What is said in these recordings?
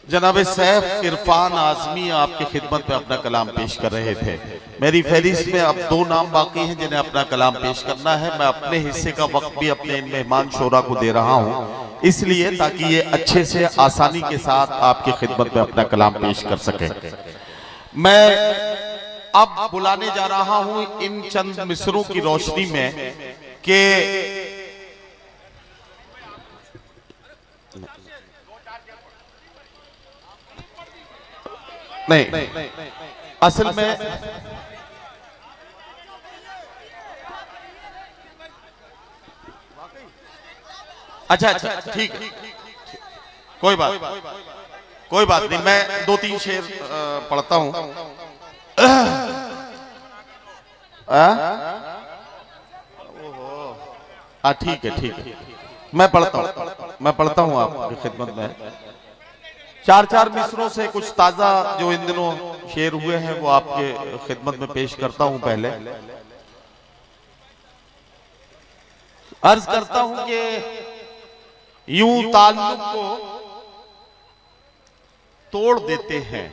जनाब सैफ इरफान आजमी आपकी खिदमत में अपना कलाम पेश कर रहे थे। मेरी फहरिस्त में अब 2 नाम बाकी हैं जिन्हें अपना कलाम पेश करना है। मैं अपने हिस्से का वक्त भी अपने इन मेहमान शोरा को दे रहा हूं, इसलिए ताकि ये अच्छे से आसानी के साथ आपकी खिदमत में अपना कलाम पेश कर सके। मैं अब बुलाने जा रहा हूं इन चंद मिसरों की रोशनी में कि नहीं, असल में अच्छा ठीक है, कोई बात नहीं। मैं 2-3 शेर पढ़ता हूं। ठीक है, मैं पढ़ता हूं आपकी खिदमत में 4-4 मिसरों से कुछ ताजा जो इन दिनों शेर हुए हैं वो आपके खिदमत में पेश करता हूं। पहले अर्ज करता हूं कि यूं ताल्लुक को तोड़ देते हैं,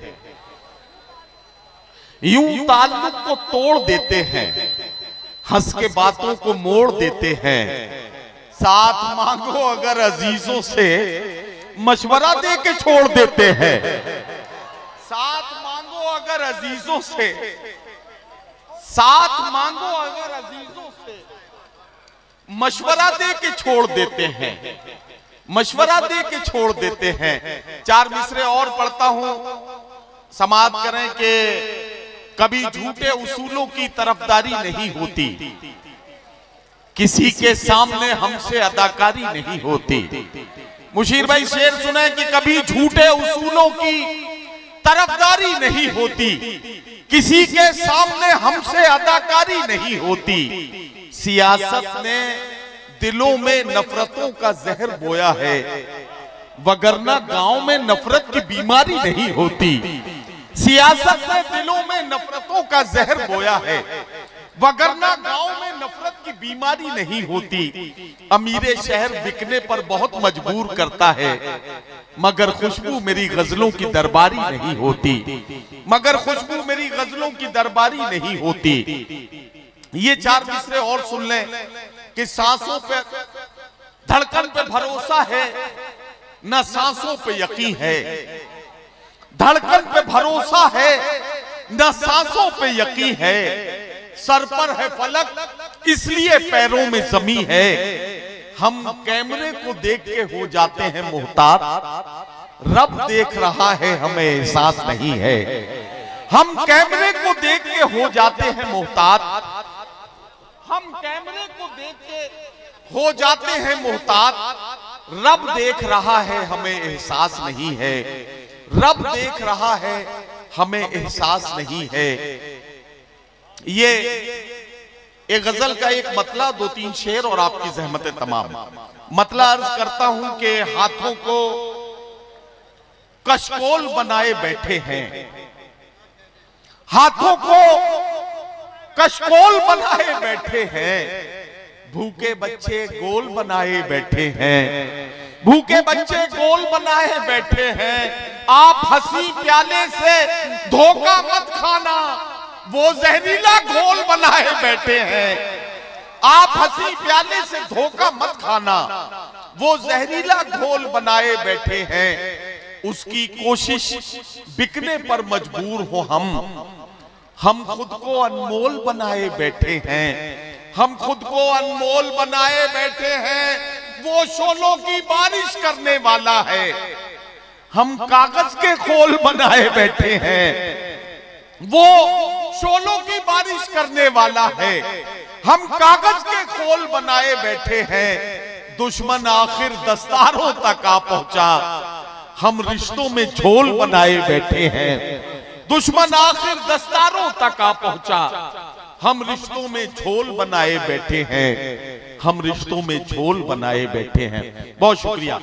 यूं ताल्लुक को तोड़ देते हैं, हंस के बातों को मोड़ देते हैं। साथ मांगो अगर अजीजों से, मशवरा दे के छोड़ देते हैं। साथ मांगो अगर अजीजों से, साथ मांगो अगर अजीजों से, मशवरा दे के छोड़ देते हैं, मशवरा दे के छोड़ देते हैं। 4 मिसरे और पढ़ता हूं, समाप्त करें कि कभी झूठे उसूलों की तरफदारी नहीं होती, किसी के सामने हमसे अदाकारी नहीं होती। मुशीर भाई शेर सुने कि कभी झूठे उसूलों की तरफदारी नहीं होती, किसी के सामने हमसे अदाकारी नहीं होती। सियासत ने दिलों में नफरतों का जहर बोया है, वगरना गांव में नफरत की बीमारी नहीं होती। सियासत ने दिलों में नफरतों का जहर बोया है, वगरना गांव में नफरत की बीमारी नहीं होती। अमीरे शहर बिकने पर बहुत मजबूर करता है, मगर खुशबू मेरी गजलों की दरबारी नहीं होती, मगर खुशबू मेरी गजलों की दरबारी नहीं होती। ये 4 मिसरे और सुन लें कि सांसों पे धड़कन पे भरोसा है, न सांसों पे यकीन है। धड़कन पे भरोसा है, न सांसों पे यकीन है। सर पर है फलक इसलिए पैरों में जमीन है। हम कैमरे को देख के हो जाते हैं मोहतात, रब देख रहा है हमें एहसास नहीं है। हम कैमरे को देख के हो जाते हैं मोहतात, हम कैमरे को देख के हो जाते हैं मोहतात। रब देख रहा है हमें एहसास नहीं है, रब देख रहा है हमें एहसास नहीं है। ये एक गजल का एक मतला, 2-3 शेर और आपकी जहमतें तमाम। मतला अर्ज करता हूं कि हाथों को कशकोल बनाए बैठे हैं, हाथों को कशकोल बनाए बैठे हैं। भूखे बच्चे गोल बनाए बैठे हैं, भूखे बच्चे गोल बनाए बैठे हैं। आप हंसी प्याले से धोखा मत खाना, वो जहरीला घोल बनाए बैठे हैं। आप हंसी प्याले से धोखा मत खाना, वो जहरीला घोल बनाए बैठे हैं। उसकी कोशिश बिकने पर मजबूर हो हम खुद को अनमोल बनाए बैठे हैं, हम खुद को अनमोल बनाए बैठे हैं। वो शोलों की बारिश करने वाला है, हम कागज के खोल बनाए बैठे हैं। वो शोलों की बारिश करने वाला है, हम कागज के खोल बनाए बैठे हैं। दुश्मन आखिर दस्तारों तक आ पहुंचा, हम रिश्तों में झोल बनाए बैठे हैं। दुश्मन आखिर दस्तारों तक आ पहुंचा, हम रिश्तों में झोल बनाए बैठे हैं, हम रिश्तों में झोल बनाए बैठे हैं। बहुत शुक्रिया।